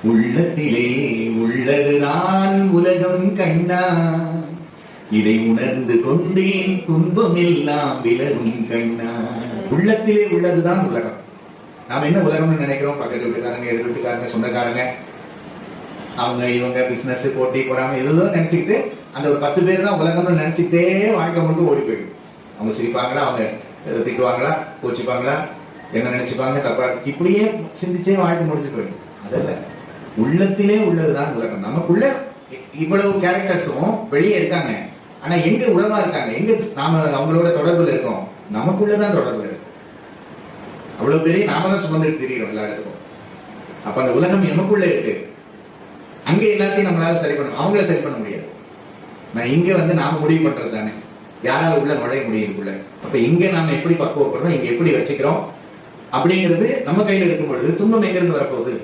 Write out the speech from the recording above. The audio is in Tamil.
உள்ளத்திலே உள்ளதுதான் உலகம் கண்ணா, இதை உணர்ந்து கொண்டேன் துன்பம் எல்லாம் விலகும் கண்ணா. உள்ளத்திலே உள்ளதுதான் உலகம். நாம என்ன உலகம்னு நினைக்கிறோம்? பக்கத்து வீட்டுக்காரங்க, எதிர் வீட்டுக்காரங்க, சொந்தக்காரங்க, அவங்க இவங்க, பிசினஸ், போட்டி, பொறாமை, இதெல்லாம் நினைச்சுக்கிட்டு அந்த ஒரு 10 பேர் தான் உலகம்னு நினைச்சுக்கிட்டே வாழ்க்கை முழுக்க ஓடி போயிடும். அவங்க சிரிப்பாங்களா, அவங்க திட்டுவாங்களா, கோச்சிப்பாங்களா, என்ன நினைச்சுப்பாங்க, தப்பா, இப்படியே சிந்திச்சே வாழ்க்கை முடிஞ்சு போயிடும். அதல்ல, உள்ளத்திலே உள்ளதுதான் உலகம். நமக்குள்ள இவ்வளவு கேரக்டர்ஸும் வெளியே இருக்காங்க, ஆனா எங்க உறவா இருக்காங்க, எங்க நாம அவங்களோட தொடர்புல இருக்கோம்? நமக்குள்ளதான் தொடர்பு இருக்கு. அவ்வளவு பெரிய நாம தான் சுமந்துட்டு தெரியும் எல்லா இடத்துக்கும். அப்ப அந்த உலகம் எமக்குள்ள இருக்கு. அங்க எல்லாத்தையும் நம்மளால சரி பண்ண, அவங்கள சரி பண்ண முடியாது. நான் இங்க வந்து நாம முடிவு பண்றது தானே, யாரால உள்ள நுழைய முடியுதுக்குள்ள. அப்ப இங்க நாம எப்படி பக்குவப்படுறோம், இங்க எப்படி வச்சுக்கிறோம் அப்படிங்கிறது நம்ம கையில இருக்கும் பொழுது துன்பம் எங்க இருந்து வரப்போகுது?